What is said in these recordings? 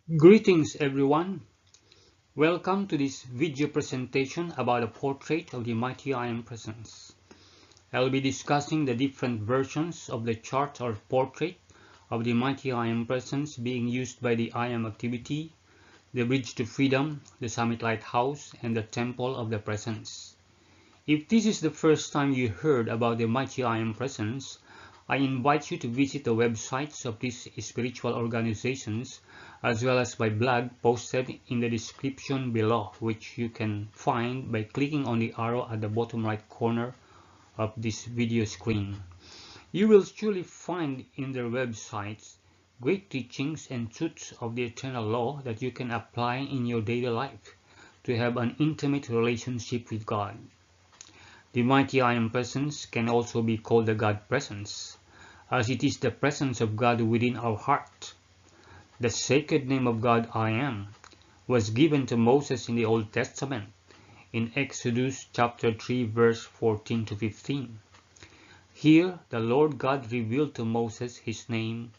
Greetings everyone, welcome to this video presentation about a portrait of the Mighty I Am Presence. I'll be discussing the different versions of the chart or portrait of the Mighty I Am Presence being used by the I Am activity, the Bridge to Freedom, the Summit Lighthouse, and the Temple of the Presence. If this is the first time you heard about the Mighty I Am Presence, I invite you to visit the websites of these spiritual organizations as well as my blog posted in the description below, which you can find by clicking on the arrow at the bottom right corner of this video screen. You will surely find in their websites great teachings and truths of the eternal law that you can apply in your daily life to have an intimate relationship with God. The Mighty I Am Presence can also be called the God Presence, as it is the presence of God within our heart. The sacred name of God I Am was given to Moses in the Old Testament in Exodus chapter 3 verse 14 to 15. Here the Lord God revealed to Moses his name,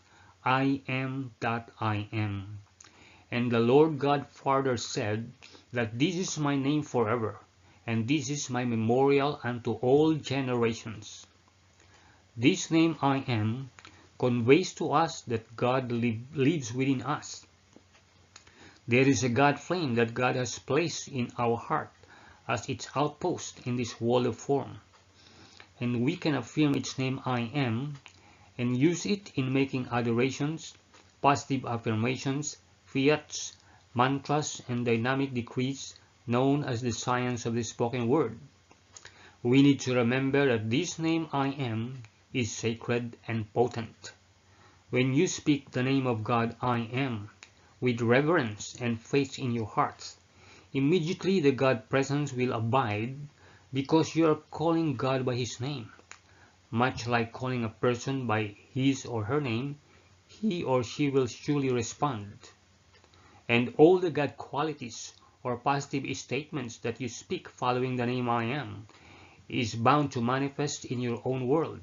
I am that I am. And the Lord God further said that this is my name forever, and this is my memorial unto all generations. This name I Am conveys to us that God lives within us. There is a God flame that God has placed in our heart as its outpost in this world of form. And we can affirm its name I Am and use it in making adorations, positive affirmations, fiats, mantras, and dynamic decrees known as the science of the spoken word. We need to remember that this name I Am is sacred and potent. When you speak the name of God I Am with reverence and faith in your hearts, immediately the God presence will abide because you are calling God by His name. Much like calling a person by his or her name, he or she will surely respond. And all the God qualities or positive statements that you speak following the name I Am is bound to manifest in your own world.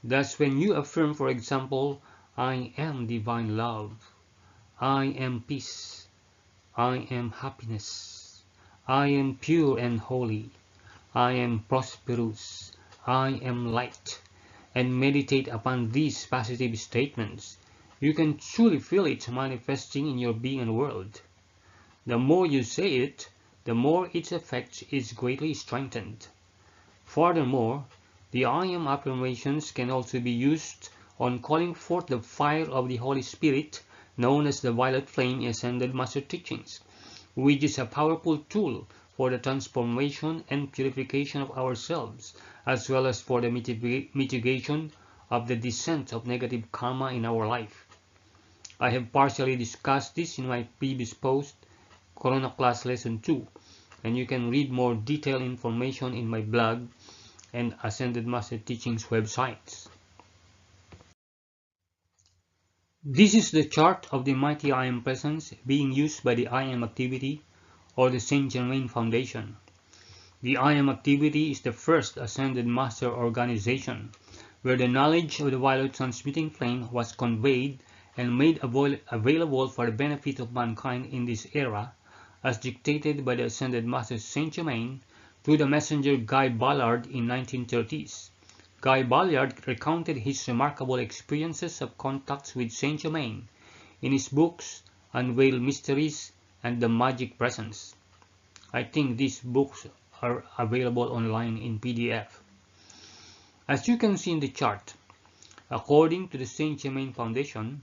Thus, when you affirm, for example, I am divine love, I am peace, I am happiness, I am pure and holy, I am prosperous, I am light, and meditate upon these positive statements, you can truly feel it manifesting in your being and world. The more you say it, the more its effect is greatly strengthened. Furthermore, the I Am affirmations can also be used on calling forth the fire of the Holy Spirit, known as the Violet Flame Ascended Master Teachings, which is a powerful tool for the transformation and purification of ourselves, as well as for the mitigation of the descent of negative karma in our life. I have partially discussed this in my previous post, Corona Class Lesson 2, and you can read more detailed information in my blog and Ascended Master Teachings websites. This is the chart of the Mighty I Am Presence being used by the I Am activity or the Saint Germain Foundation. The I Am activity is the first Ascended Master organization where the knowledge of the Violet Transmuting Flame was conveyed and made available for the benefit of mankind in this era, as dictated by the Ascended Master Saint Germain through the messenger Guy Ballard in 1930s. Guy Ballard recounted his remarkable experiences of contacts with Saint Germain in his books Unveiled Mysteries and The Magic Presence. I think these books are available online in PDF. As you can see in the chart, according to the Saint Germain Foundation,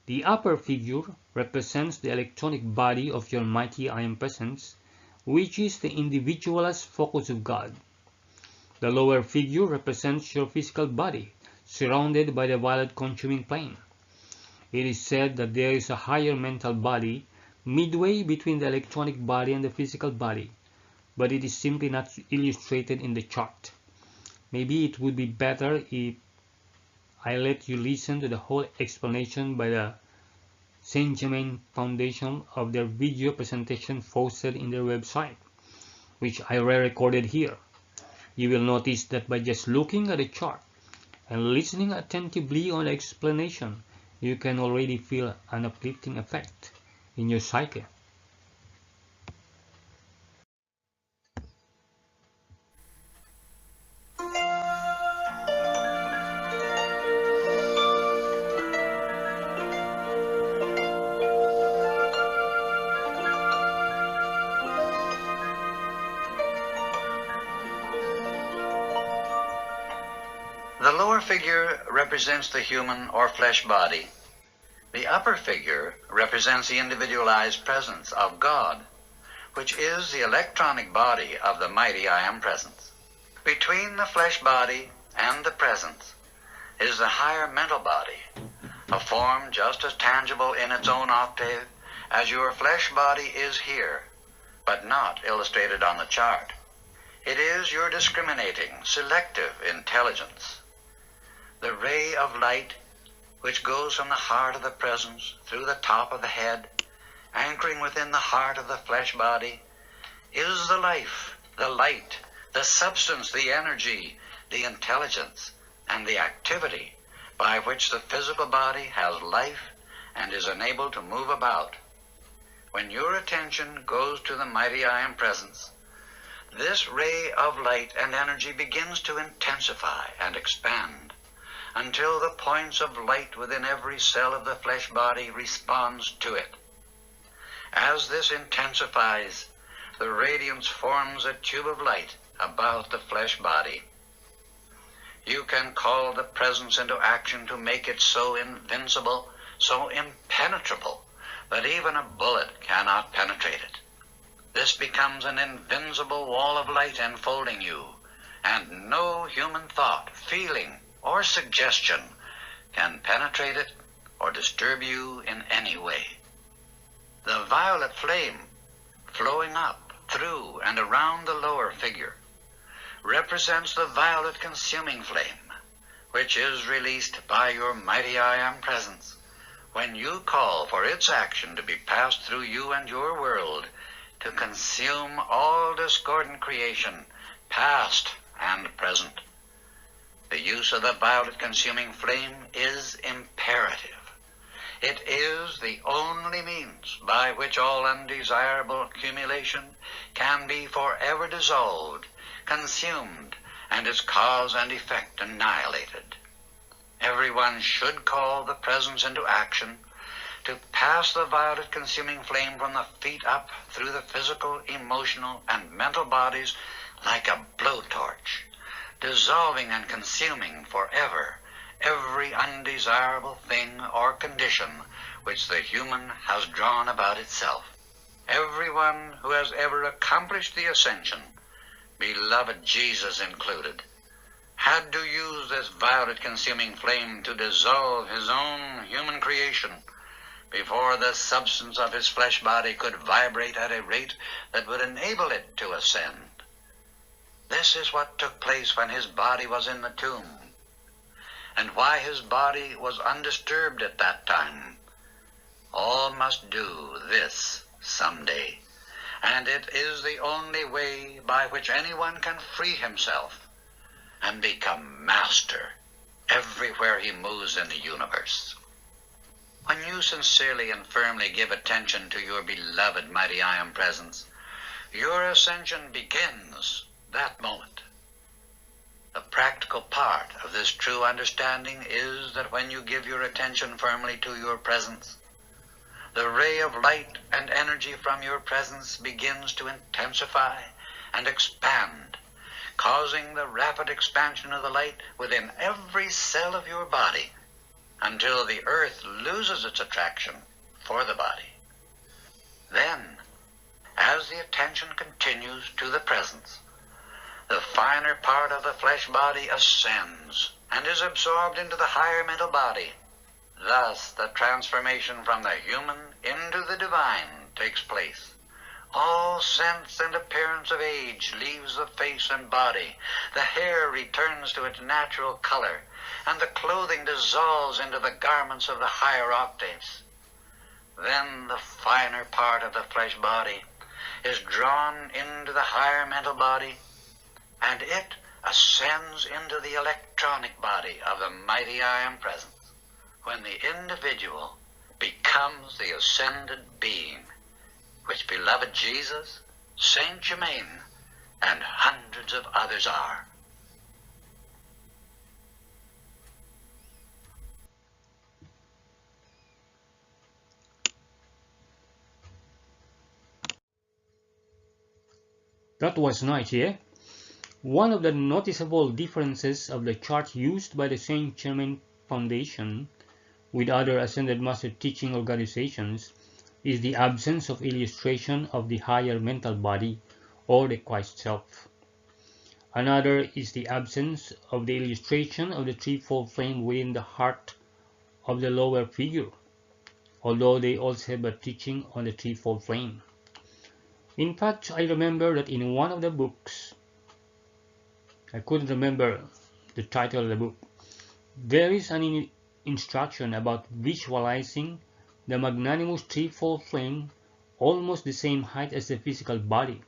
the upper figure represents the electronic body of your Mighty I Am Presence, which is the individualist focus of God. The lower figure represents your physical body, surrounded by the violet consuming flame. It is said that there is a higher mental body midway between the electronic body and the physical body, but it is simply not illustrated in the chart. Maybe it would be better if I let you listen to the whole explanation by the Saint Germain Foundation of their video presentation posted in their website, which I re-recorded here. You will notice that by just looking at the chart and listening attentively on the explanation, you can already feel an uplifting effect in your psyche. The lower figure represents the human or flesh body. The upper figure represents the individualized presence of God, which is the electronic body of the mighty I Am Presence. Between the flesh body and the presence is the higher mental body, a form just as tangible in its own octave as your flesh body is here, but not illustrated on the chart. It is your discriminating, selective intelligence. The ray of light which goes from the heart of the presence through the top of the head, anchoring within the heart of the flesh body, is the life, the light, the substance, the energy, the intelligence, and the activity by which the physical body has life and is enabled to move about. When your attention goes to the mighty I Am Presence, this ray of light and energy begins to intensify and expand until the points of light within every cell of the flesh body responds to it. As this intensifies, the radiance forms a tube of light about the flesh body. You can call the presence into action to make it so invincible, so impenetrable, that even a bullet cannot penetrate it. This becomes an invincible wall of light enfolding you, and no human thought, feeling, or suggestion can penetrate it or disturb you in any way. The violet flame flowing up, through, and around the lower figure represents the violet consuming flame, which is released by your mighty I Am Presence when you call for its action to be passed through you and your world to consume all discordant creation, past and present. The use of the violet consuming flame is imperative. It is the only means by which all undesirable accumulation can be forever dissolved, consumed, and its cause and effect annihilated. Everyone should call the presence into action to pass the violet consuming flame from the feet up through the physical, emotional, and mental bodies like a blowtorch, dissolving and consuming forever every undesirable thing or condition which the human has drawn about itself. Everyone who has ever accomplished the ascension, beloved Jesus included, had to use this violet consuming flame to dissolve his own human creation before the substance of his flesh body could vibrate at a rate that would enable it to ascend. This is what took place when his body was in the tomb, and why his body was undisturbed at that time. All must do this someday, and it is the only way by which anyone can free himself and become master everywhere he moves in the universe. When you sincerely and firmly give attention to your beloved mighty I Am Presence, your ascension begins that moment. The practical part of this true understanding is that when you give your attention firmly to your presence, the ray of light and energy from your presence begins to intensify and expand, causing the rapid expansion of the light within every cell of your body until the earth loses its attraction for the body. Then, as the attention continues to the presence, the finer part of the flesh body ascends and is absorbed into the higher mental body. Thus, the transformation from the human into the divine takes place. All sense and appearance of age leaves the face and body. The hair returns to its natural color, and the clothing dissolves into the garments of the higher octaves. Then the finer part of the flesh body is drawn into the higher mental body, and it ascends into the electronic body of the mighty I Am Presence, when the individual becomes the ascended being, which beloved Jesus, Saint Germain, and hundreds of others are. That was nice, yeah? One of the noticeable differences of the chart used by the Saint Germain Foundation with other Ascended Master teaching organizations is the absence of illustration of the higher mental body or the Christ self. Another is the absence of the illustration of the threefold flame within the heart of the lower figure, although they also have a teaching on the threefold flame. In fact, I remember that in one of the books, I couldn't remember the title of the book, there is an instruction about visualizing the magnanimous threefold flame almost the same height as the physical body.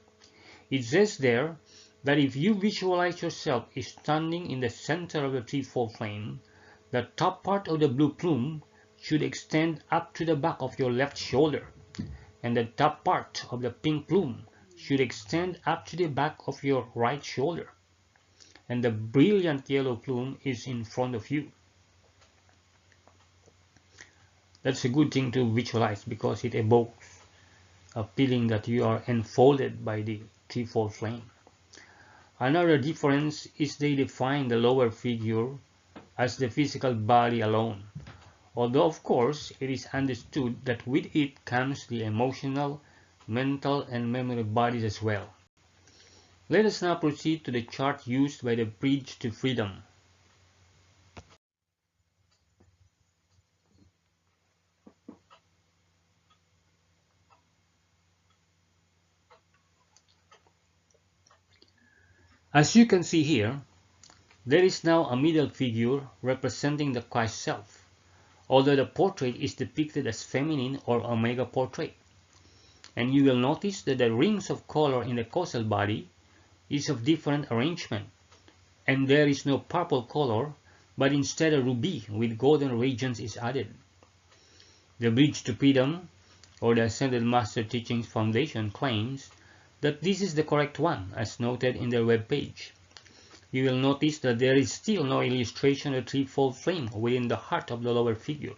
It says there that if you visualize yourself standing in the center of the threefold flame, the top part of the blue plume should extend up to the back of your left shoulder, and the top part of the pink plume should extend up to the back of your right shoulder, and the brilliant yellow plume is in front of you. That's a good thing to visualize because it evokes a feeling that you are enfolded by the threefold flame. Another difference is they define the lower figure as the physical body alone, although of course it is understood that with it comes the emotional, mental, and memory bodies as well. Let us now proceed to the chart used by the Bridge to Freedom. As you can see here, there is now a middle figure representing the Christ self, although the portrait is depicted as feminine or omega portrait. And you will notice that the rings of color in the causal body is of different arrangement, and there is no purple color, but instead a ruby with golden regions is added. The Bridge to Freedom, or the Ascended Master Teachings Foundation, claims that this is the correct one, as noted in their web page. You will notice that there is still no illustration of threefold flame within the heart of the lower figure,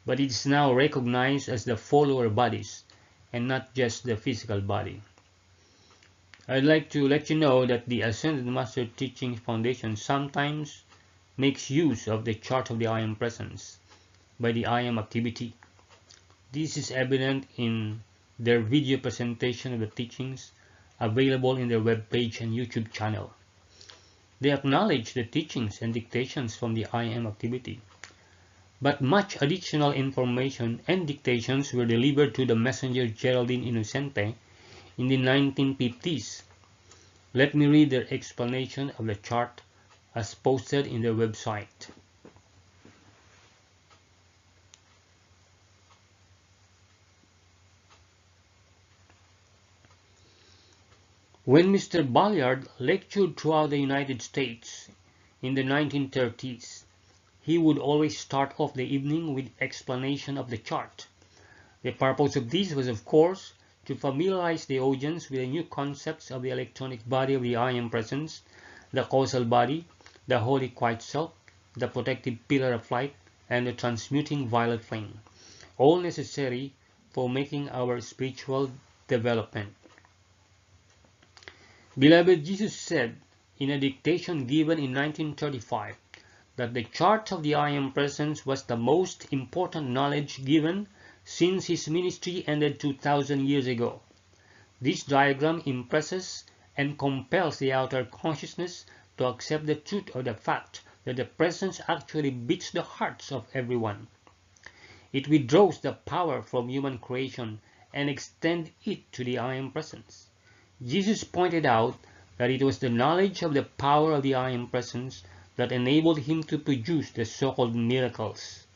but it is now recognized as the four lower bodies, and not just the physical body. I'd like to let you know that the Ascended Master Teachings Foundation sometimes makes use of the chart of the I Am Presence by the I Am activity. This is evident in their video presentation of the teachings available in their web page and YouTube channel. They acknowledge the teachings and dictations from the I Am activity, but much additional information and dictations were delivered to the messenger Geraldine Innocente in the 1950s. Let me read their explanation of the chart as posted in their website. When Mr. Ballard lectured throughout the United States in the 1930s, he would always start off the evening with explanation of the chart. The purpose of this was, of course, to familiarize the audience with the new concepts of the electronic body of the I Am Presence, the causal body, the Holy Quiet Self, the protective pillar of light, and the transmuting violet flame, all necessary for making our spiritual development. Beloved, Jesus said in a dictation given in 1935 that the chart of the I Am Presence was the most important knowledge given since his ministry ended 2,000 years ago. This diagram impresses and compels the outer consciousness to accept the truth of the fact that the Presence actually beats the hearts of everyone. It withdraws the power from human creation and extends it to the I Am Presence. Jesus pointed out that it was the knowledge of the power of the I Am Presence that enabled him to produce the so-called miracles.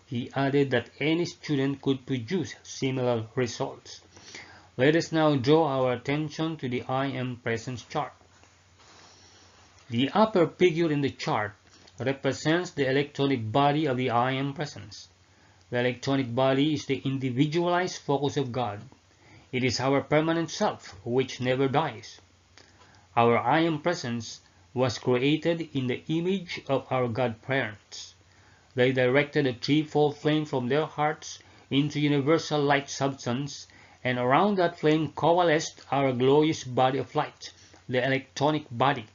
He added that any student could produce similar results. Let us now draw our attention to the I Am Presence chart. The upper figure in the chart represents the electronic body of the I Am Presence. The electronic body is the individualized focus of God. It is our permanent self, which never dies. Our I Am Presence was created in the image of our God parents. They directed a threefold flame from their hearts into universal light substance, and around that flame coalesced our glorious body of light, the electronic body.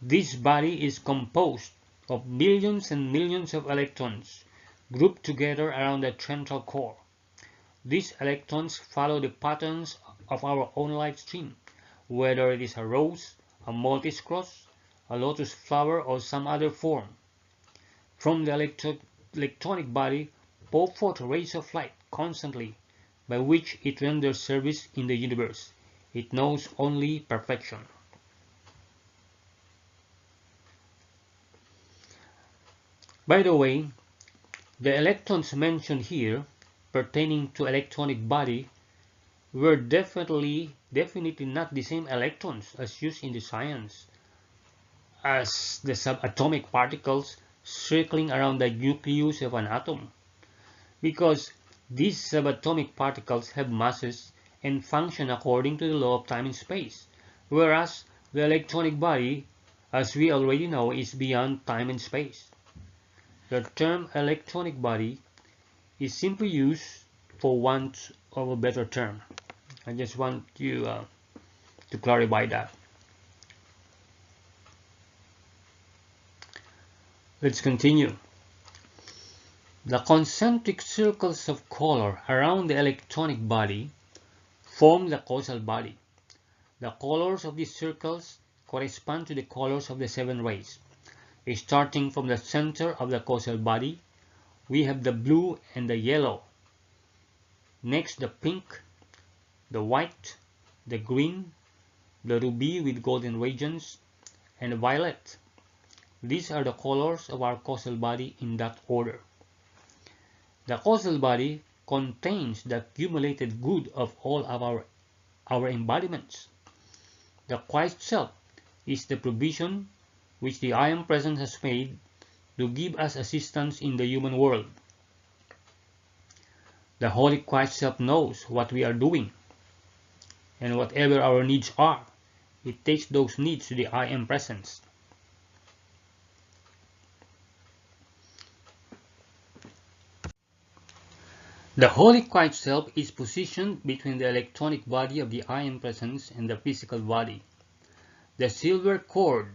This body is composed of millions and millions of electrons grouped together around the central core. These electrons follow the patterns of our own life stream, whether it is a rose, a Maltese cross, a lotus flower, or some other form. From the electronic body pour forth rays of light constantly, by which it renders service in the universe. It knows only perfection. By the way, the electrons mentioned here, pertaining to electronic body, were definitely not the same electrons as used in the science, as the subatomic particles circling around the nucleus of an atom, because these subatomic particles have masses and function according to the law of time and space, whereas the electronic body, as we already know, is beyond time and space. The term electronic body is simply used for want of a better term. I just want you to clarify that. Let's continue. The concentric circles of color around the electronic body form the causal body. The colors of these circles correspond to the colors of the 7 rays. Starting from the center of the causal body, we have the blue and the yellow. Next, the pink, the white, the green, the ruby with golden regions, and the violet. These are the colors of our causal body in that order. The causal body contains the accumulated good of all of our embodiments. The Christ self is the provision which the I Am Presence has made to give us assistance in the human world. The Holy Christ self knows what we are doing, and whatever our needs are, it takes those needs to the I Am Presence. The Holy Christ self is positioned between the electronic body of the I Am Presence and the physical body. The silver cord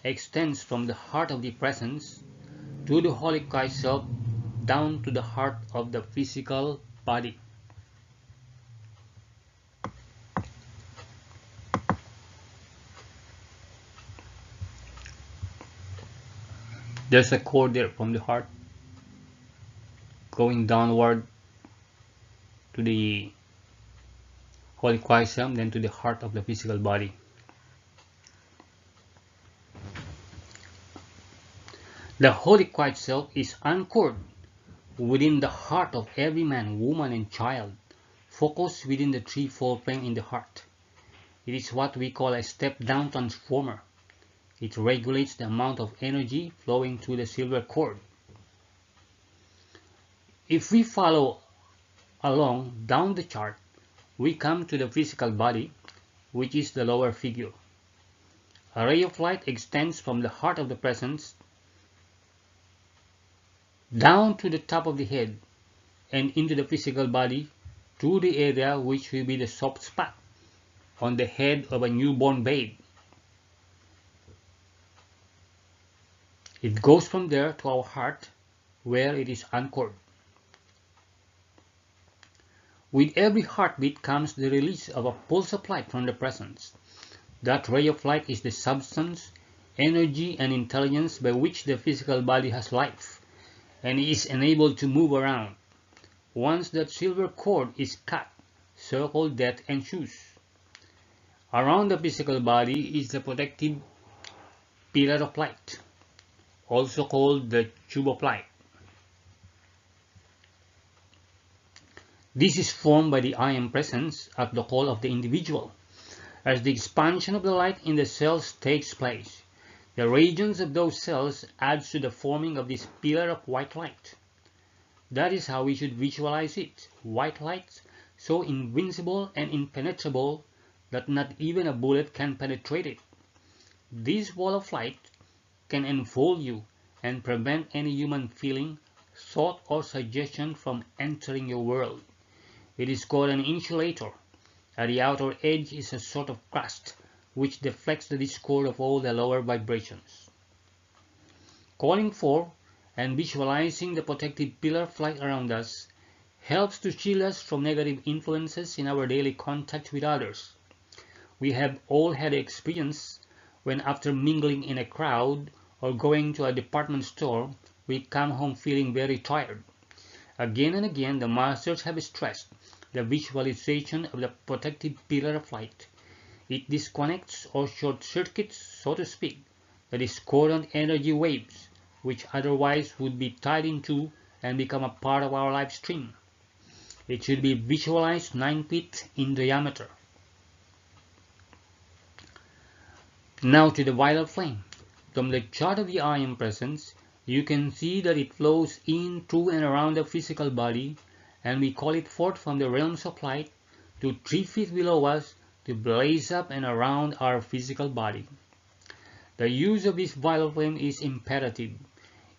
extends from the heart of the Presence to the Holy Christ self down to the heart of the physical body. There's a cord there from the heart going downward to the Holy Christ self, then to the heart of the physical body. The Holy Christ self is anchored within the heart of every man, woman, and child, focused within the threefold flame in the heart. It is what we call a step-down transformer. It regulates the amount of energy flowing through the silver cord. If we follow along down the chart, we come to the physical body, which is the lower figure. A ray of light extends from the heart of the Presence down to the top of the head and into the physical body to the area which will be the soft spot on the head of a newborn babe. It goes from there to our heart, where it is anchored. With every heartbeat comes the release of a pulse of light from the Presence. That ray of light is the substance, energy, and intelligence by which the physical body has life and is enabled to move around. Once that silver cord is cut, circle death ensues. Around the physical body is the protective pillar of light, also called the tube of light. This is formed by the I Am Presence at the call of the individual. As the expansion of the light in the cells takes place, The radiance of those cells adds to the forming of this pillar of white light. That is how we should visualize it. White light, so invincible and impenetrable that not even a bullet can penetrate it. This wall of light can enfold you and prevent any human feeling, thought, or suggestion from entering your world. It is called an insulator. At the outer edge is a sort of crust which deflects the discord of all the lower vibrations. Calling for and visualizing the protective pillar of light around us helps to shield us from negative influences in our daily contact with others. We have all had experience when, after mingling in a crowd or going to a department store, we come home feeling very tired. Again and again, the masters have stressed the visualization of the protective pillar of light. It disconnects or short-circuits, so to speak, the discordant energy waves which otherwise would be tied into and become a part of our live stream. It should be visualized 9 feet in diameter. Now to the violet flame. From the chart of the I Am Presence, you can see that it flows in, through, and around the physical body, and we call it forth from the realms of light to 3 feet below us to blaze up and around our physical body. The use of this violet flame is imperative.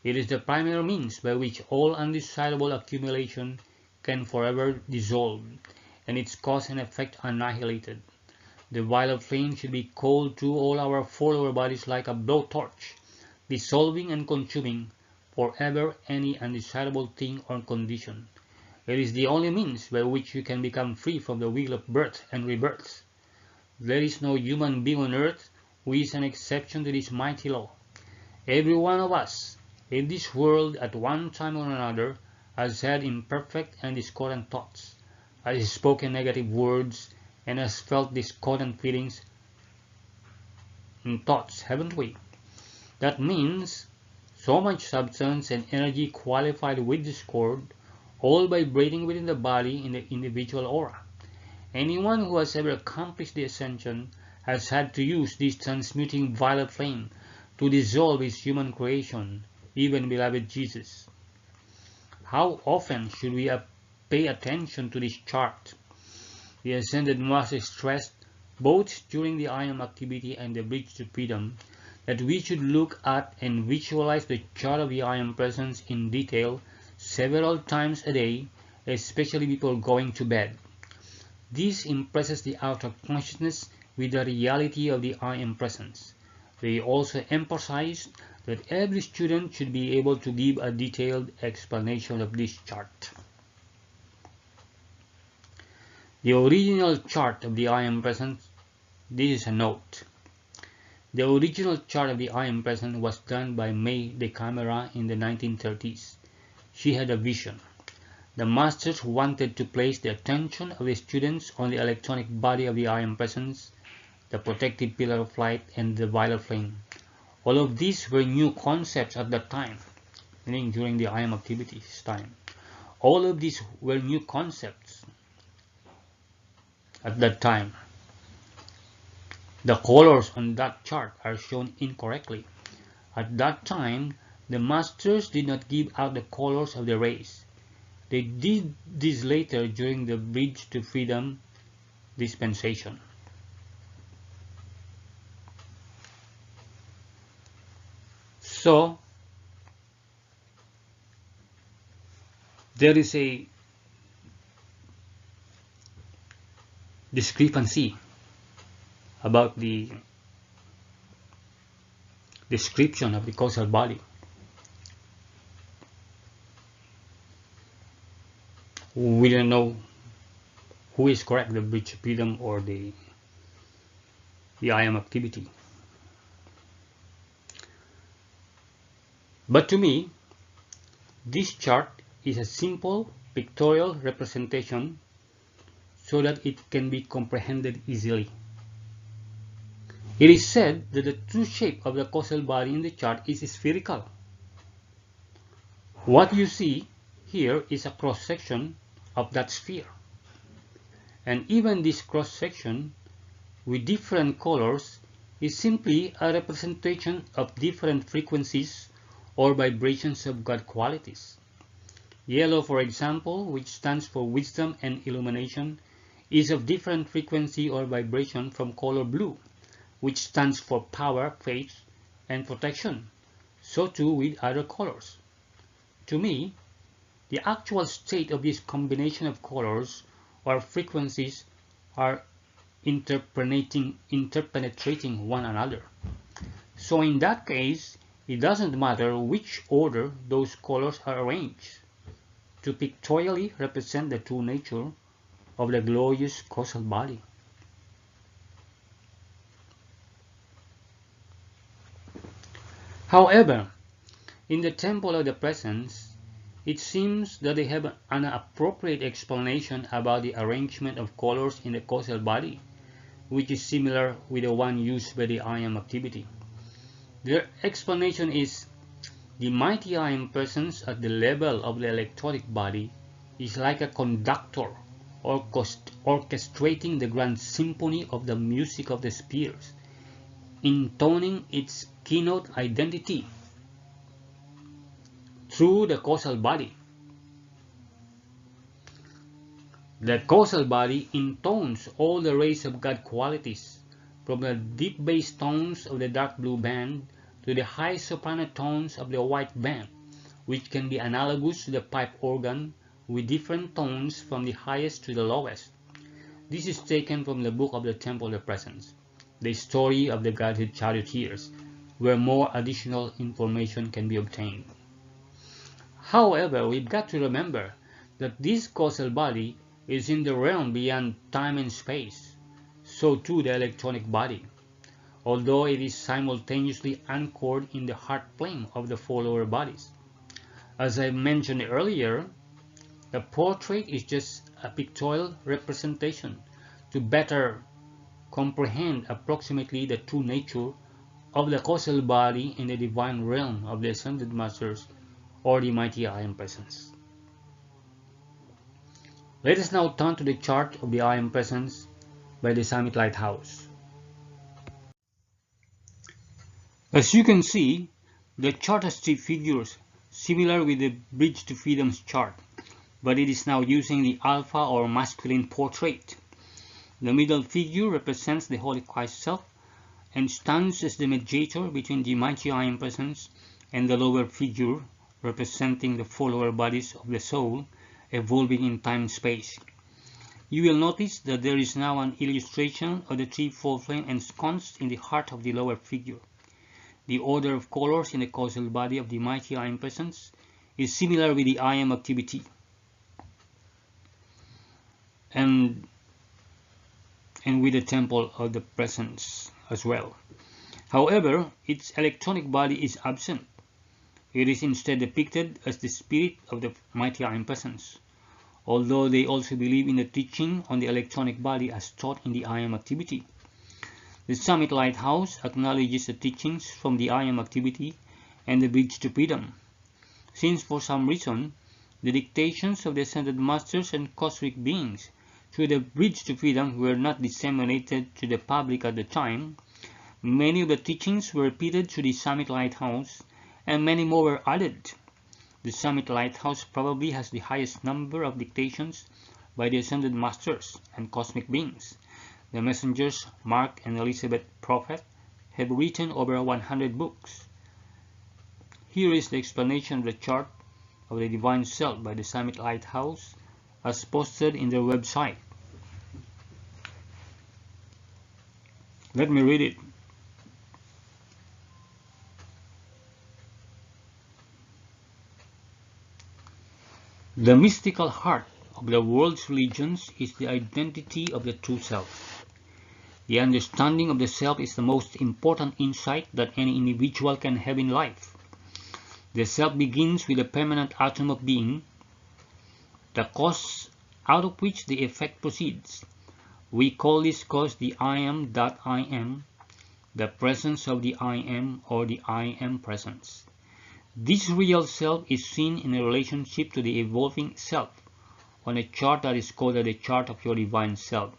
It is the primary means by which all undesirable accumulation can forever dissolve, and its cause and effect annihilated. The violet flame should be cold through all our 4 lower bodies like a blowtorch, dissolving and consuming forever any undesirable thing or condition. It is the only means by which you can become free from the wheel of birth and rebirth. There is no human being on earth who is an exception to this mighty law. Every one of us in this world at one time or another has had imperfect and discordant thoughts, has spoken negative words, and has felt discordant feelings and thoughts, haven't we? That means so much substance and energy qualified with discord, all vibrating within the body in the individual aura. Anyone who has ever accomplished the ascension has had to use this transmuting violet flame to dissolve his human creation, even beloved Jesus. How often should we pay attention to this chart? The Ascended Master stressed, both during the I Am activity and the Bridge to Freedom, that we should look at and visualize the chart of the I Am Presence in detail several times a day, especially before going to bed. This impresses the outer consciousness with the reality of the I Am Presence. They also emphasized that every student should be able to give a detailed explanation of this chart. The original chart of the I Am Presence, this is a note. The original chart of the I Am Presence was done by May de Camera in the 1930s. She had a vision. The masters wanted to place the attention of the students on the electronic body of the I Am Presence, the protective pillar of light, and the violet flame. All of these were new concepts at that time, meaning during the I Am activities time. All of these were new concepts at that time. The colors on that chart are shown incorrectly. At that time, the masters did not give out the colors of the rays. They did this later during the Bridge to Freedom dispensation. So, there is a discrepancy about the description of the causal body. We don't know who is correct, the Bridge to Freedom or the I Am activity. But to me, this chart is a simple pictorial representation so that it can be comprehended easily. It is said that the true shape of the causal body in the chart is spherical. What you see here is a cross-section of that sphere. And even this cross-section with different colors is simply a representation of different frequencies or vibrations of God qualities. Yellow, for example, which stands for wisdom and illumination, is of different frequency or vibration from color blue, which stands for power, faith, and protection. So too with other colors. To me, the actual state of this combination of colors or frequencies are interpenetrating one another. So in that case, it doesn't matter which order those colors are arranged to pictorially represent the true nature of the glorious causal body. However, in the Temple of the Presence, it seems that they have an appropriate explanation about the arrangement of colors in the causal body, which is similar with the one used by the I Am activity. Their explanation is the mighty I Am Presence at the level of the electronic body is like a conductor orchestrating the grand symphony of the music of the spheres, intoning its keynote identity through the causal body. The causal body intones all the rays of God qualities, from the deep bass tones of the dark blue band to the high soprano tones of the white band, which can be analogous to the pipe organ with different tones from the highest to the lowest. This is taken from the book of the Temple of the Presence, the story of the Godhead charioteers, where more additional information can be obtained. However, we've got to remember that this causal body is in the realm beyond time and space, so too the electronic body, although it is simultaneously anchored in the heart plane of the four lower bodies. As I mentioned earlier, the portrait is just a pictorial representation to better comprehend approximately the true nature of the causal body in the divine realm of the Ascended Masters or the mighty I Am Presence. Let us now turn to the chart of the I Am Presence by the Summit Lighthouse. As you can see, the chart has three figures, similar with the Bridge to Freedom's chart, but it is now using the alpha or masculine portrait. The middle figure represents the Holy Christ Self and stands as the mediator between the mighty I Am Presence and the lower figure representing the four lower bodies of the soul evolving in time and space. You will notice that there is now an illustration of the threefold flame ensconced in the heart of the lower figure. The order of colors in the causal body of the mighty I Am Presence is similar with the I Am activity and with the Temple of the Presence as well. However, its electronic body is absent. It is instead depicted as the spirit of the mighty I Am Presence, although they also believe in the teaching on the electronic body as taught in the I Am activity. The Summit Lighthouse acknowledges the teachings from the I Am activity and the Bridge to Freedom, since for some reason the dictations of the Ascended Masters and cosmic beings through the Bridge to Freedom were not disseminated to the public at the time. Many of the teachings were repeated through the Summit Lighthouse, and many more were added. The Summit Lighthouse probably has the highest number of dictations by the Ascended Masters and cosmic beings. The messengers, Mark and Elizabeth Prophet, have written over 100 books. Here is the explanation of the chart of the Divine Self by the Summit Lighthouse as posted in their website. Let me read it. The mystical heart of the world's religions is the identity of the true self. The understanding of the self is the most important insight that any individual can have in life. The self begins with a permanent atom of being, the cause out of which the effect proceeds. We call this cause the I Am that I Am, the presence of the I Am or the I Am presence. This real self is seen in a relationship to the evolving self on a chart that is called the chart of your divine self.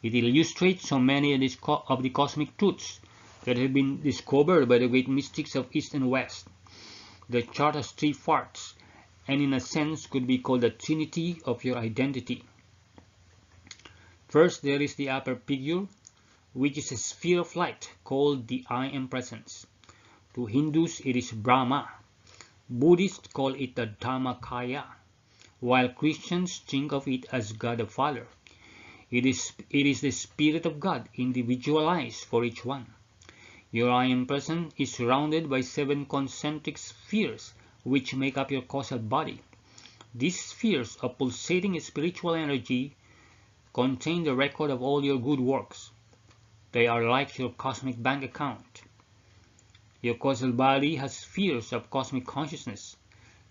It illustrates so many of the cosmic truths that have been discovered by the great mystics of East and West. The chart has three parts, and in a sense could be called the trinity of your identity. First, there is the upper figure, which is a sphere of light called the I Am Presence. To Hindus, it is Brahma. Buddhists call it the Dhammakaya, while Christians think of it as God the Father. It is the Spirit of God individualized for each one. Your I Am Presence is surrounded by 7 concentric spheres which make up your causal body. These spheres of pulsating spiritual energy contain the record of all your good works. They are like your cosmic bank account. Your causal body has spheres of cosmic consciousness,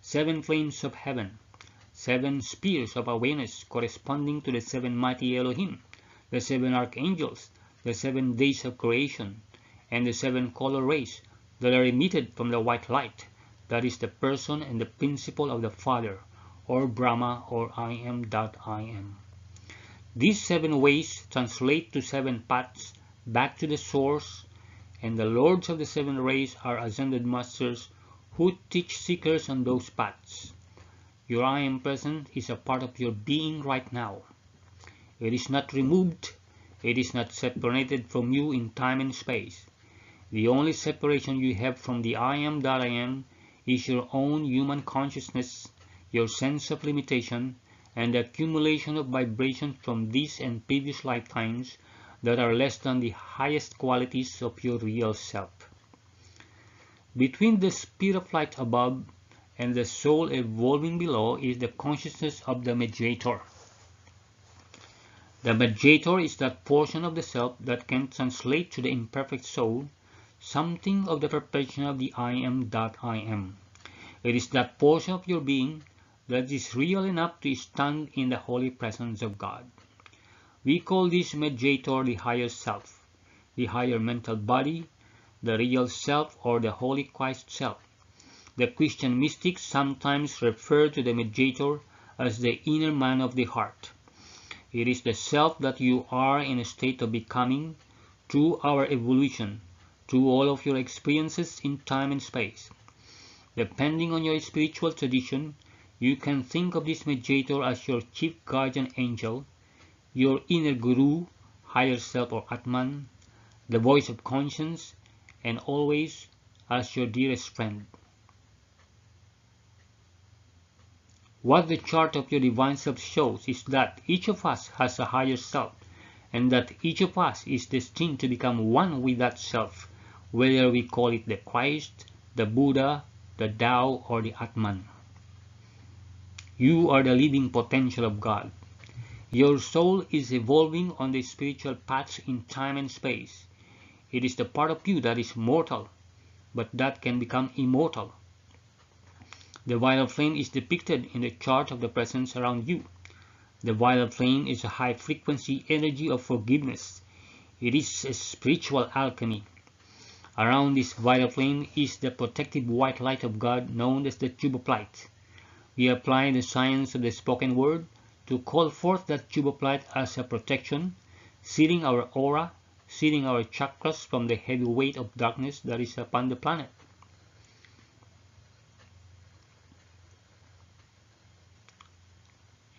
7 flames of heaven, 7 spheres of awareness corresponding to the 7 mighty Elohim, the 7 archangels, the 7 days of creation, and the 7 color rays that are emitted from the white light, that is the person and the principle of the Father, or Brahma, or I am. These 7 ways translate to 7 paths back to the source, and the lords of the 7 rays are ascended masters who teach seekers on those paths. Your I Am Present is a part of your being right now. It is not removed, it is not separated from you in time and space. The only separation you have from the I Am that I Am is your own human consciousness, your sense of limitation, and the accumulation of vibrations from this and previous lifetimes that are less than the highest qualities of your real self. Between the sphere of light above and the soul evolving below is the consciousness of the mediator. The mediator is that portion of the self that can translate to the imperfect soul something of the perfection of the I Am that I Am. It is that portion of your being that is real enough to stand in the holy presence of God. We call this mediator the higher self, the higher mental body, the real self, or the holy Christ self. The Christian mystics sometimes refer to the mediator as the inner man of the heart. It is the self that you are in a state of becoming through our evolution, through all of your experiences in time and space. Depending on your spiritual tradition, you can think of this mediator as your chief guardian angel, your inner guru, higher self or Atman, the voice of conscience, and always as your dearest friend. What the chart of your divine self shows is that each of us has a higher self, and that each of us is destined to become one with that self, whether we call it the Christ, the Buddha, the Tao, or the Atman. You are the living potential of God. Your soul is evolving on the spiritual paths in time and space. It is the part of you that is mortal, but that can become immortal. The violet flame is depicted in the chart of the presence around you. The violet flame is a high-frequency energy of forgiveness. It is a spiritual alchemy. Around this violet flame is the protective white light of God known as the tube of light. We apply the science of the spoken word to call forth that tube of light as a protection, sealing our aura, sealing our chakras from the heavy weight of darkness that is upon the planet.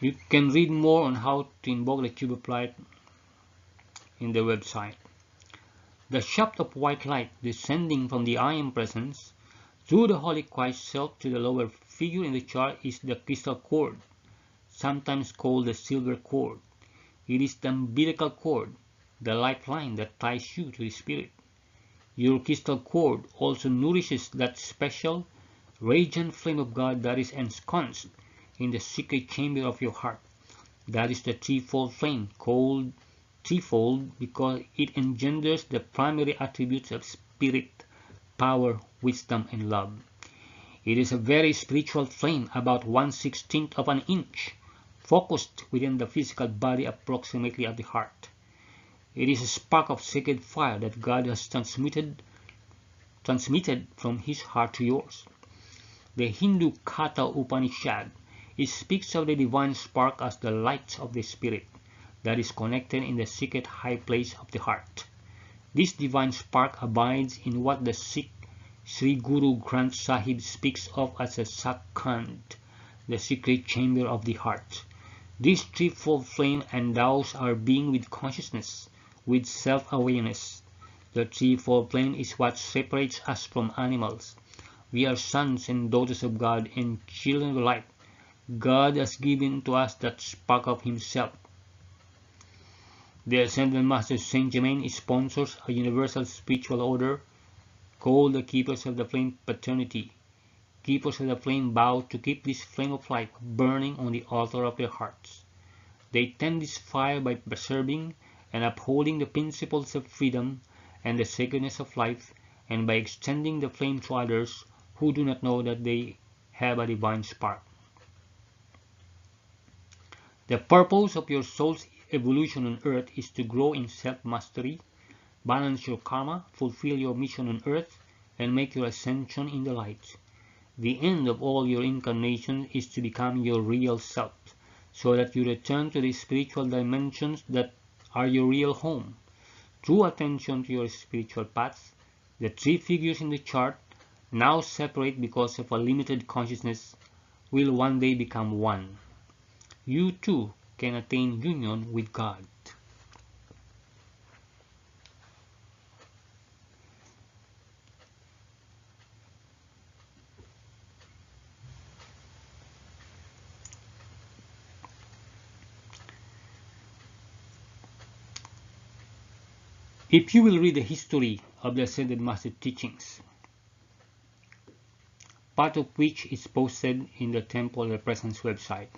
You can read more on how to invoke the tube of light in the website. The shaft of white light descending from the I Am Presence through the Holy Christ Self to the lower figure in the chart is the crystal cord, sometimes called the silver cord. It is the umbilical cord, the lifeline that ties you to the Spirit. Your crystal cord also nourishes that special, radiant flame of God that is ensconced in the secret chamber of your heart. That is the threefold flame, called threefold because it engenders the primary attributes of Spirit, power, wisdom, and love. It is a very spiritual flame, about 1/16 of an inch, focused within the physical body approximately at the heart. It is a spark of sacred fire that God has transmitted from His heart to yours. The Hindu Katha Upanishad speaks of the divine spark as the light of the Spirit that is connected in the secret high place of the heart. This divine spark abides in what the Sikh Sri Guru Granth Sahib speaks of as a Sakhand, the secret chamber of the heart. This threefold flame endows our being with consciousness, with self-awareness. The threefold flame is what separates us from animals. We are sons and daughters of God and children of light. God has given to us that spark of Himself. The Ascended Master Saint Germain sponsors a universal spiritual order called the Keepers of the Flame Fraternity. Keepers of the Flame vow to keep this flame of life burning on the altar of their hearts. They tend this fire by preserving and upholding the principles of freedom and the sacredness of life, and by extending the flame to others who do not know that they have a divine spark. The purpose of your soul's evolution on earth is to grow in self-mastery, balance your karma, fulfill your mission on earth, and make your ascension in the light. The end of all your incarnations is to become your real self, so that you return to the spiritual dimensions that are your real home. Through attention to your spiritual path, the three figures in the chart, now separate because of a limited consciousness, will one day become one. You too can attain union with God. If you will read the history of the Ascended Master teachings, part of which is posted in the Temple of the Presence website,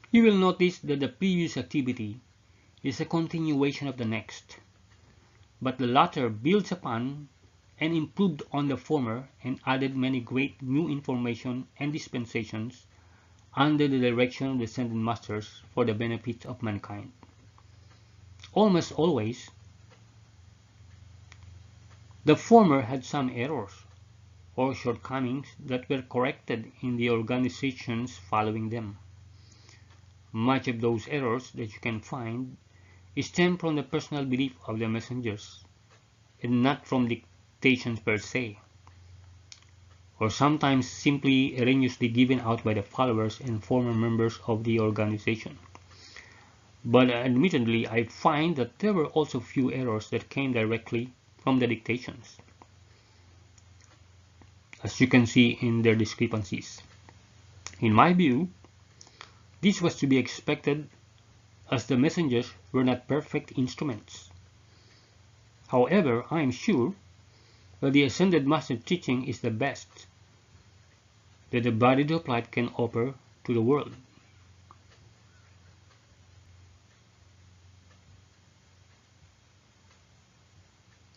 you will notice that the previous activity is a continuation of the next, but the latter builds upon and improved on the former and added many great new information and dispensations under the direction of the Ascended Masters for the benefit of mankind. Almost always, the former had some errors or shortcomings that were corrected in the organizations following them. Much of those errors that you can find stem from the personal belief of the messengers and not from dictations per se, or sometimes simply erroneously given out by the followers and former members of the organization. But admittedly, I find that there were also few errors that came directly from the dictations, as you can see in their discrepancies. In my view, this was to be expected, as the messengers were not perfect instruments. However, I am sure that the Ascended Master teaching is the best that the body of light can offer to the world.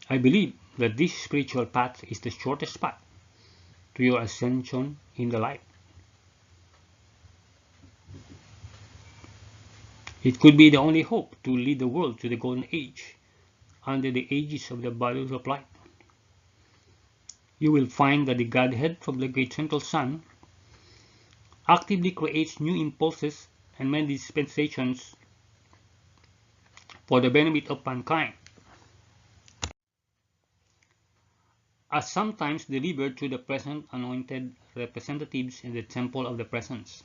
I believe that this spiritual path is the shortest path to your ascension in the light. It could be the only hope to lead the world to the golden age under the aegis of the bodies of light. You will find that the Godhead from the great central sun actively creates new impulses and many dispensations for the benefit of mankind, as sometimes delivered to the present anointed representatives in the Temple of the Presence.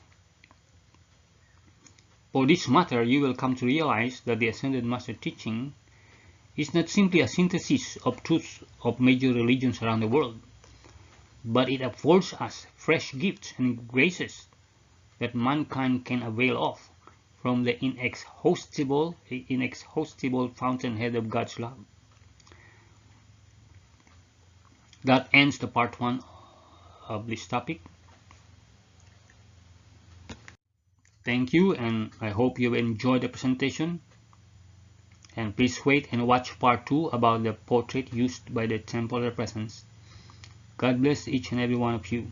For this matter, you will come to realize that the Ascended Master teaching is not simply a synthesis of truths of major religions around the world, but it affords us fresh gifts and graces that mankind can avail of from the inexhaustible fountainhead of God's love. That ends the part 1 of this topic. Thank you, and I hope you enjoyed the presentation. And please wait and watch part 2 about the portrait used by the Temple of the Presence. God bless each and every one of you.